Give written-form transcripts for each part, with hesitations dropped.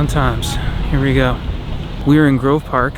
fun times. Here we go. We're in Grove Park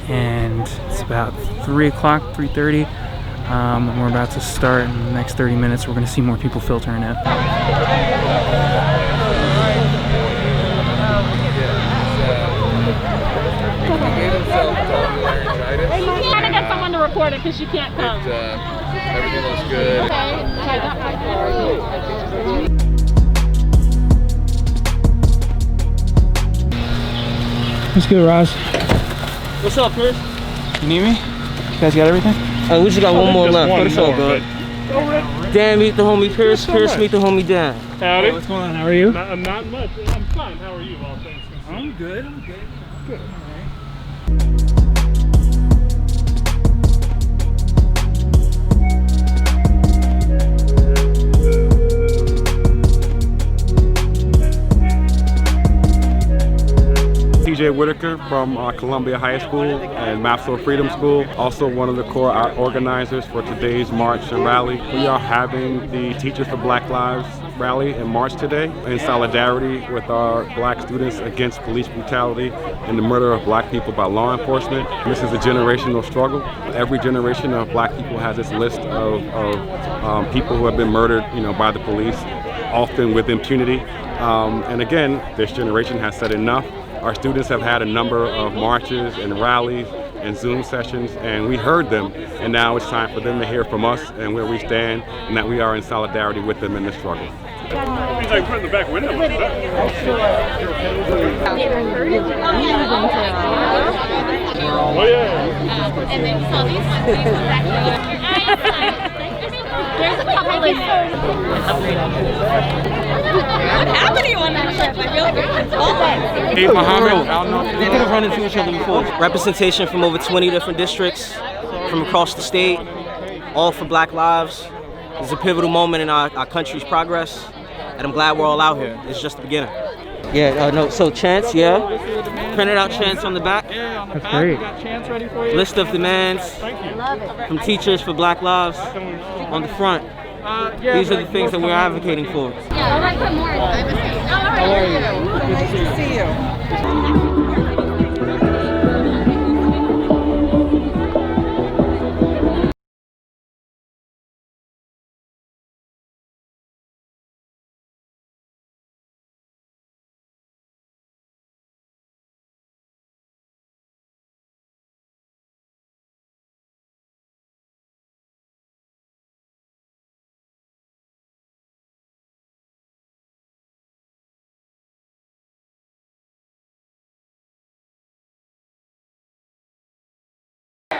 and it's about 3 o'clock, 3:30. And we're about to start in the next 30 minutes. We're gonna see more people filtering in. I'm trying to get someone to record it because she can't come. Everything looks good. What's good, Roz? What's up, Chris? You need me? You guys got everything? We just got one more left, but it's all good. Dan, meet the homie Pierce. Pierce, meet the homie Dan. Howdy. Hey, what's going on? How are you? Not much. I'm fine. How are you, all things considered? I'm good. I'm good. Good. TJ Whitaker from Columbia High School and Maplewood Freedom School, also one of the core organizers for today's march and rally. We are having the Teachers for Black Lives rally and march today in solidarity with our black students against police brutality and the murder of black people by law enforcement. This is a generational struggle. Every generation of black people has its list of people who have been murdered, by the police, often with impunity. And again, this generation has said enough. Our students have had a number of marches and rallies and Zoom sessions, and we heard them, and now it's time for them to hear from us and where we stand, and that we are in solidarity with them in this struggle. He's like putting the back window. What's that? Oh yeah. And then so these ones there's a couple in there. What happened to you on that trip? I feel like it's falling. Hey, Muhammad. We could have run into each other before. Representation from over 20 different districts from across the state, all for Black lives. It's a pivotal moment in our country's progress, and I'm glad we're all out here. It's just the beginning. Yeah, so Chance, printed out Chance on the back. That's great. Chance ready for you? List of demands from Teachers for Black Lives on the front. These are the things that we're advocating for. Yeah, I'll put more. How are you? Nice to see you.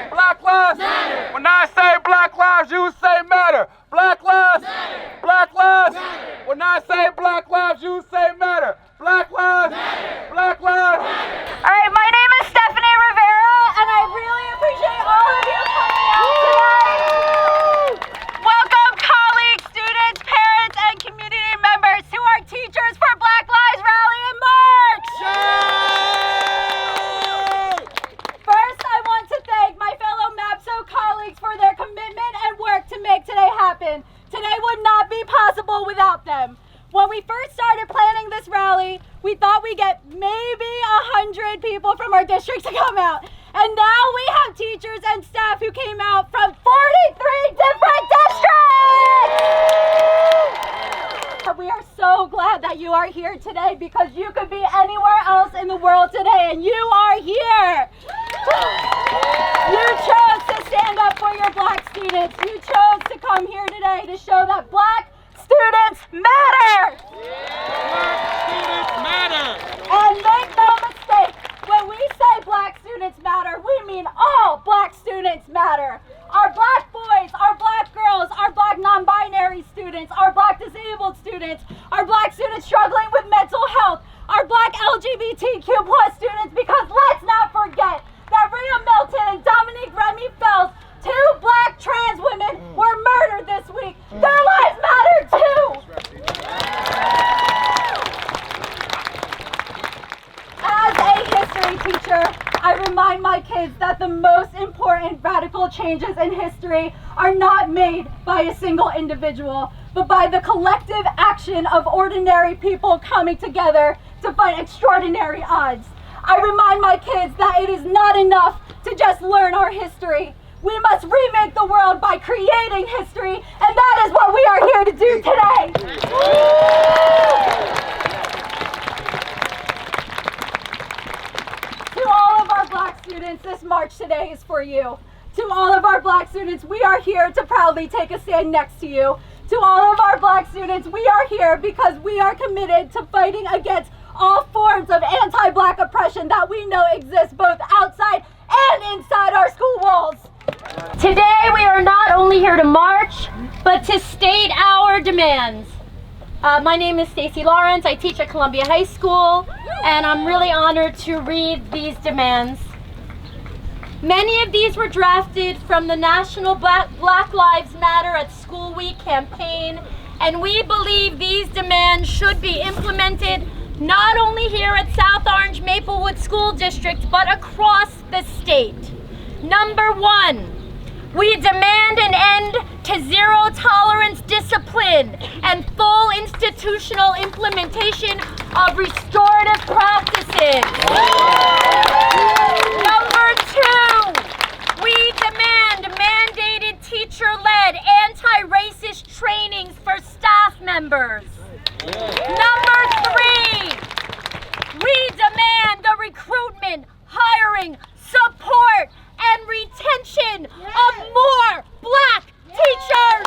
Black lives matter. When I say black lives, you say matter. Black lives matter. Black lives matter. When I say black lives, you say matter. Black lives matter. Black lives matter. All right, my name is Stephanie Rivera, and I really appreciate all of you coming out today. Welcome, colleagues, students, parents, and community members to our Teachers for Black Lives Rally and March. First, I want to thank my fellow MAPSO colleagues for their commitment and work to make today happen. Today would not be possible without them. When we first started planning this rally, we thought we'd get maybe 100 people from our district to come out. And now we have teachers and staff who came out from 43 different districts! We are so glad that you are here today because you could be anywhere else in the world today and you are here! You chose to stand up for your black students. You chose to come here today to show that black students matter! Black students matter. And make no mistake, when we say black students matter, we mean all black students matter. Our black boys, our black girls, our black non-binary students, our black disabled students, our black students struggling with mental health, our black LGBTQ+ students, because let's not forget, kids that the most important radical changes in history are not made by a single individual, but by the collective action of ordinary people coming together to fight extraordinary odds. I remind my kids that it is not enough to just learn our history. We must remake the world by creating history, and that is what we are here to do today. To all of our Black students, this march today is for you. To all of our Black students, we are here to proudly take a stand next to you. To all of our Black students, we are here because we are committed to fighting against all forms of anti-Black oppression that we know exists both outside and inside our school walls. Today we are not only here to march, but to state our demands. My name is Stacy Lawrence. I teach at Columbia High School, and I'm really honored to read these demands. Many of these were drafted from the National Black Lives Matter at School Week campaign, and we believe these demands should be implemented not only here at South Orange Maplewood School District, but across the state. Number 1, we demand an end to zero tolerance discipline and full institutional implementation of restorative practices. Number 2, we demand mandated teacher-led anti-racist trainings for staff members. Number 3, we demand the recruitment, hiring, support, and retention of more Black teachers.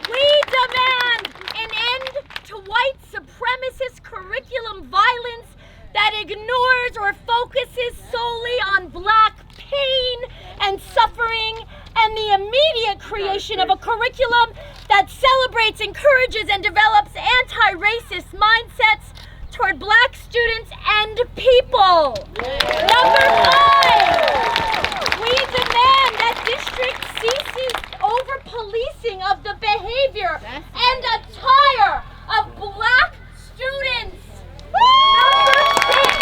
We demand an end to white supremacist curriculum violence that ignores or focuses solely on Black pain and suffering, and the immediate creation of a curriculum that celebrates, encourages, and develops anti-racist mindsets toward Black students and people. Number 5, we demand that district ceases over-policing of the behavior and attire of Black students. Number 6,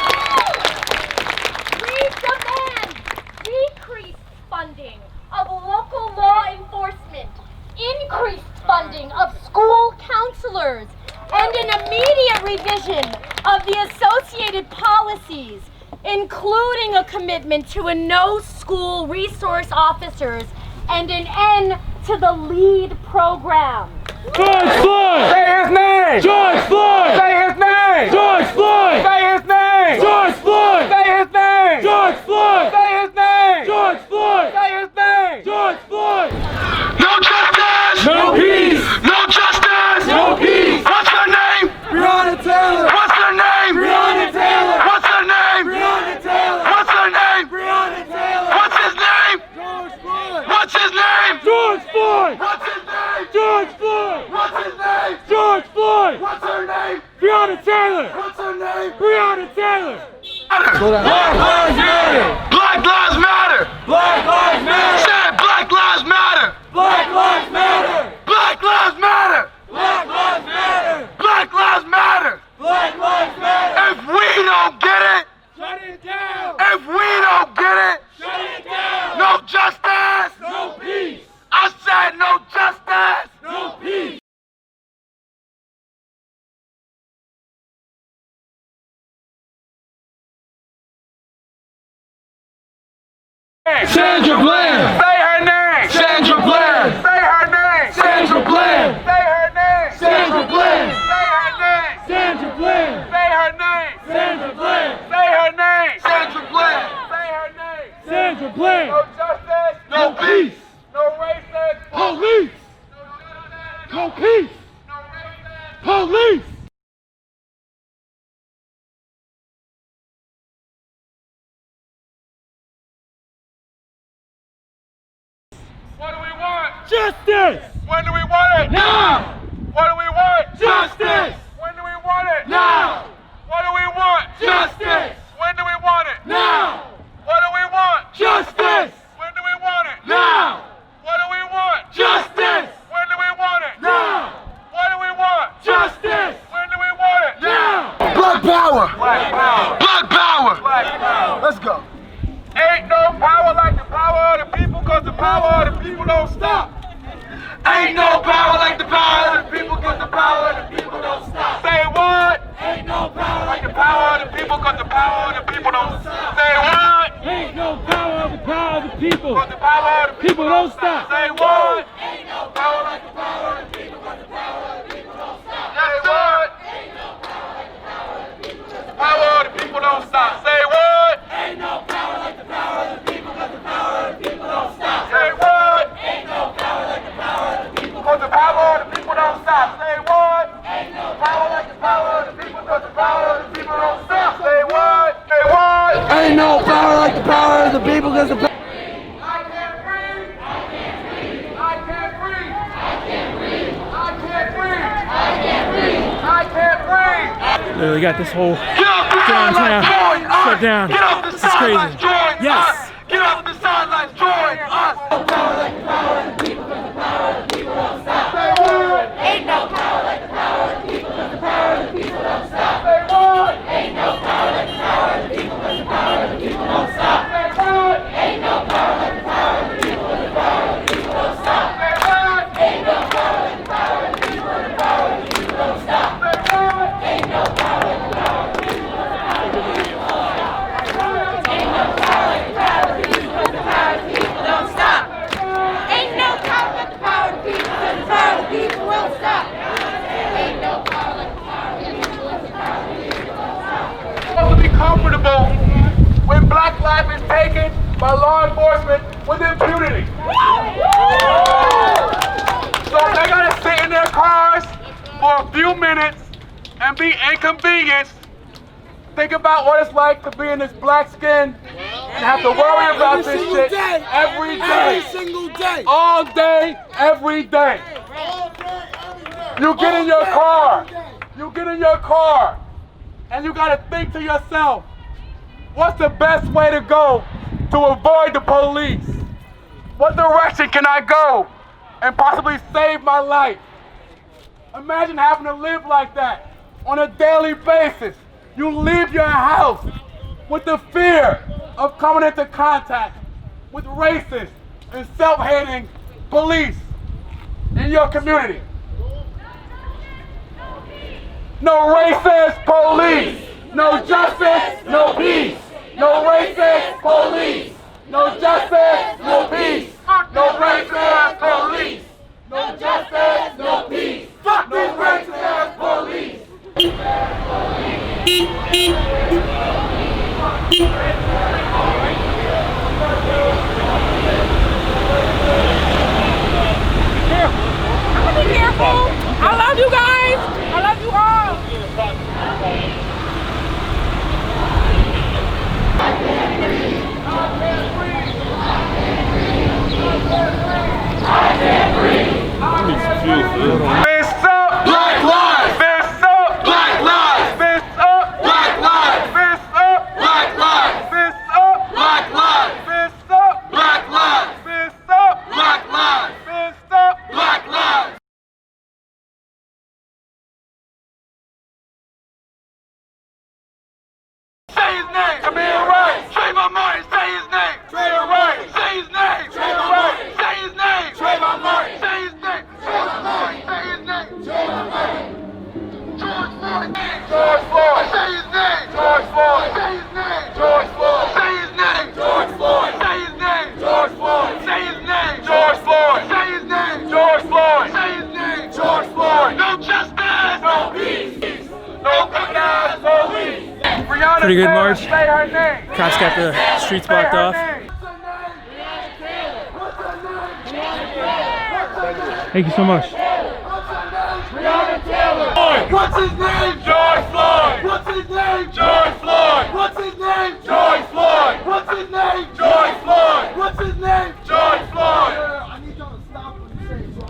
we demand decreased funding of local law enforcement, increased funding of school counselors, and an immediate revision of the associated policies, including a commitment to a no school resource officers and an end to the LEAD program. George Floyd! Say his name! George Floyd! Say his name! George Floyd! Say his name! George Floyd! Say his name! George Floyd! Say his name! George Floyd! Say his name! George Floyd! No justice! No peace! No justice! No peace! What's her name? Breonna Taylor! What's her name? Breonna Taylor! What's her name? Breonna Taylor! What's her name? Breonna Taylor! What's his name? George Floyd! What's his name? George Floyd! What's his name? George Floyd! What's his name? George Floyd! What's her name? Breonna Taylor! What's her name? Breonna Taylor! Black Lives Matter! Black Lives Matter! Black Lives Matter! Say Black Lives Matter! Black Lives Matter! Black Lives Matter! Black Lives Matter! Black Lives Matter! Black Lives Matter! If we don't get it, shut it down! If we don't get it, shut it down! No justice! No peace! I said no justice! No peace! Sandra Bland! Say her name! Sandra Bland! Say her name! Sandra Bland! Say her name! Sandra Bland! Say her name! Sandra Bland! Say her name! Sandra Bland! Say her name! Sandra Bland! Say her name! Sandra Bland! No justice! No peace! No racist! Police! No peace! No racist! Police! What do we want? Justice! When do we want it? Now! What do we want? Justice! When do we want it? Now! What do we want? Justice! When do we want it? Now! What do we want? Justice! When do we want it? Now! What do we want? Justice! When do we want it? Now! What do we want? Justice! When do we want it? Now! Black power! Black power! Black power! Black power! Let's go. Ain't no power like the power of the people, cause the power of the people don't stop. Ain't no power like the power of the people, cause the power of the people don't stop. Say what? Ain't no power like the power of the people, cause the power of the people don't stop. Say what? Ain't no power of the people. Cause the power of the People don't stop. Say what? Ain't no power like the power of the people, cause the power of the people don't stop. Say what? Ain't no power like the power of the people, cause the power of the people don't stop. Say what? Ain't no power like the power of the people, cause the power of the people don't stop. Say what? Ain't no power like the power of the people, cause the power of the people don't stop. Say what? Ain't no power like the power of the people, cause the power of the people don't stop. Say what? Say what? Ain't no power like the power of the people, cause the Literally got this whole downtown shut down. This is crazy. Yes. Get off the sidelines, join us. Power like the power of the people, cause the power of the people don't stop. Say what? Ain't no power like the power of the people, cause the power of the people don't stop. Say what? Ain't no power like the power of the people, cause the power of the people don't stop. Say what? Ain't no power like the power of the people, cause the power of the people don't stop. Say what? Ain't no power like the power of the people, cause the power of the people don't stop. Say what? Ain't no power like the power of the people, cause the power of the people don't stop. Ain't no power like the power of the people, cause the power of the people don't stop. Ain't no power like the power of the people, cause the power of the people won't stop. Ain't no power like the power of the people, cause the power of the people don't stop. Supposed to be comfortable when black life is taken by law enforcement with impunity. So they gotta sit in their cars for a few minutes and be inconvenienced. Think about what it's like to be in this black skin and have to worry about this shit every day. Every single day. All day, every day. You get in your car. You get in your car. And you gotta think to yourself, what's the best way to go to avoid the police? What direction can I go and possibly save my life? Imagine having to live like that on a daily basis. You leave your house with the fear of coming into contact with racist and self-hating police in your community. No racist police, no justice, no peace. No racist police, no justice, no peace. No racist police, no justice, no peace. Fuck these racist police. Be careful. I love you guys. I love you all. Fist up, black lives. Fist up, black lives. Fist up, black lives. Fist up, black lives. Fist up, black lives. Fist up, black lives. Fist up, black lives. Fist up, black lives. Say his name. Come here, right. Trayvon Martin. Say his name. Trayvon Martin. Say his name. Trayvon Martin. Say his name. Trayvon Martin. Say his name. Trayvon Martin. Say his name. Trayvon Martin. George Floyd. George Floyd. Say his name. George Floyd. Say his name. George Floyd. Say his name. George Floyd. Say his name. George Floyd. Say his name. George Floyd. Say his name. George Floyd. Say his name. George Floyd. No justice. No peace. No recognized police. Pretty good march. Say her name. Cops got the streets blocked off. Thank you so much. What's his name? George Floyd. What's his name? George Floyd. What's his name? George Floyd. What's his name? George Floyd. What's his name? George Floyd. I need y'all to stop when you say so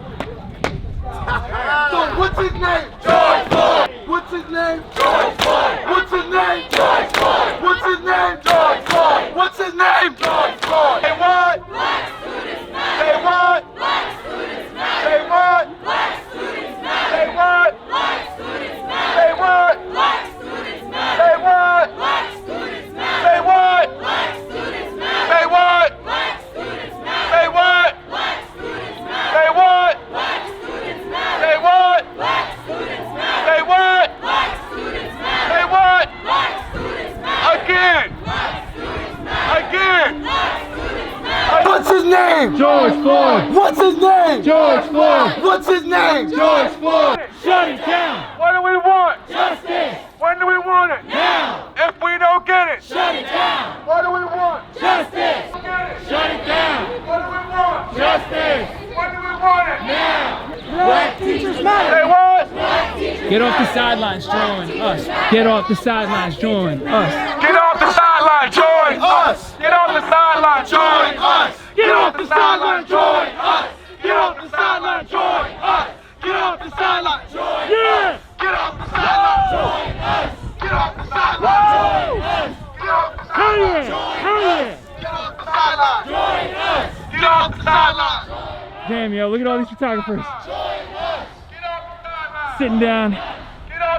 what's his name? George Floyd. What's his name? George Floyd. What's his name? George Floyd. What's his name? George Floyd. What's his name? George Floyd. Say what? Black students matter. Say what? Black students matter. Say what? Black students matter. Say what? Black students matter. Say what? Black students matter. Say what? Black students matter. Say name? George Floyd. What's his name? George Floyd. What's his name? George Floyd. Shut it down. What do we want? Justice. When do we want it? Now. If we don't get it, Shut it down. what do we want? Justice. Get it. Shut it down. What do we want? Justice. When do we want it? Now. Black teachers matter. Say what? Get off the sidelines, join us. Get off the sidelines, join us. Get off the sideline, join us. Get off the sideline, join us. Get off the sideline, join us. Get off the sideline, join us. Get off the sideline, join us. Get off the sideline, join us. Get off the sideline, join us. Get off the sideline, join us. Get off the sideline, join us. Get off the sideline. Damn, yo, look at all these photographers. Sitting down,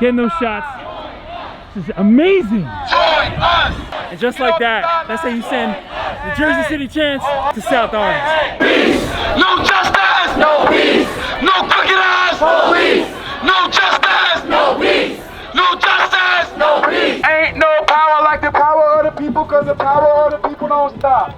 getting those shots. This is amazing. Join us. And just like that, that's how you send the Jersey City Chants to South Orange. Peace. No justice. No peace. No crooked ass police. No justice. No peace. No justice. No peace. Ain't no power like the power of the people, cause the power of the people don't stop.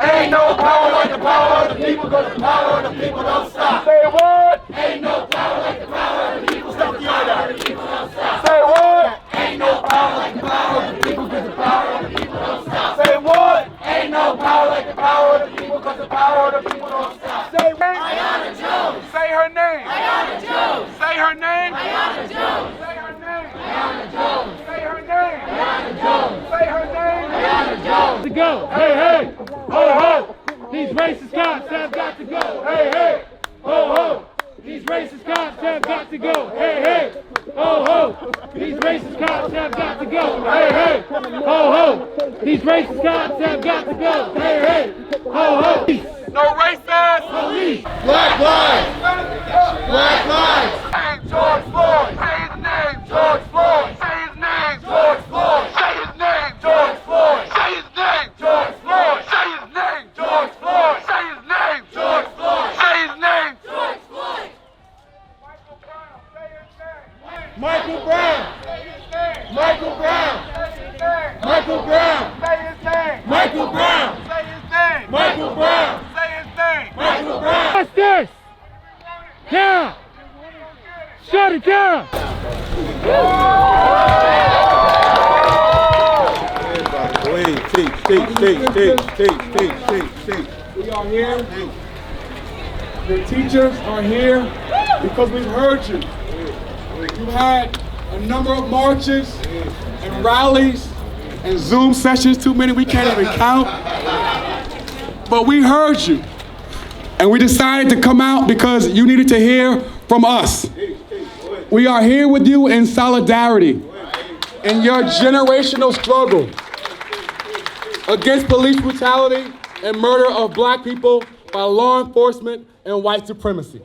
Ain't no power like the power of the people, cause the power of the people don't stop. Say what? Ain't no power like the power of the people, cause the power of the people don't stop. Say what? Ain't no power like the power of the people, cause the power of the people don't stop. Say what? Ain't no power like the power of the people, cause the power of the people don't stop. Say name. Ayanna Jones. Say her name. Ayanna Jones. Say her name. Ayanna Jones. Say her name. Ayanna Jones. Say her name. Ayanna Jones. Say her name. Ayanna Jones. To go. Hey, hey. Ho, ho. These racist cops have got to go. Hey, hey. Ho, ho. These racist cops have got to go. Hey, hey. Ho, ho. These racist cops have got to go. Hey, hey. Ho, ho. These racist cops have got to go. Hey, hey. Ho, ho. No racist. Police. Black lives. Black lives. Hey, George Floyd. Say his name. George Floyd. Say his name. George Floyd. Say his name. George Floyd. Say his name. George Floyd. Say his name. George Floyd. Say his name. George Floyd. Say his name. George Floyd. Michael Brown. Michael Brown. Michael Brown. Say his name. Michael Brown. Say his name. Michael Brown. Say his name. Michael Brown. Justice. Down. Shut it down. Teach. We are here. Your teachers are here because we've heard you. You've had a number of marches and rallies and Zoom sessions, too many we can't even count. But we heard you. And we decided to come out because you needed to hear from us. We are here with you in solidarity in your generational struggle against police brutality and murder of black people by law enforcement and white supremacy.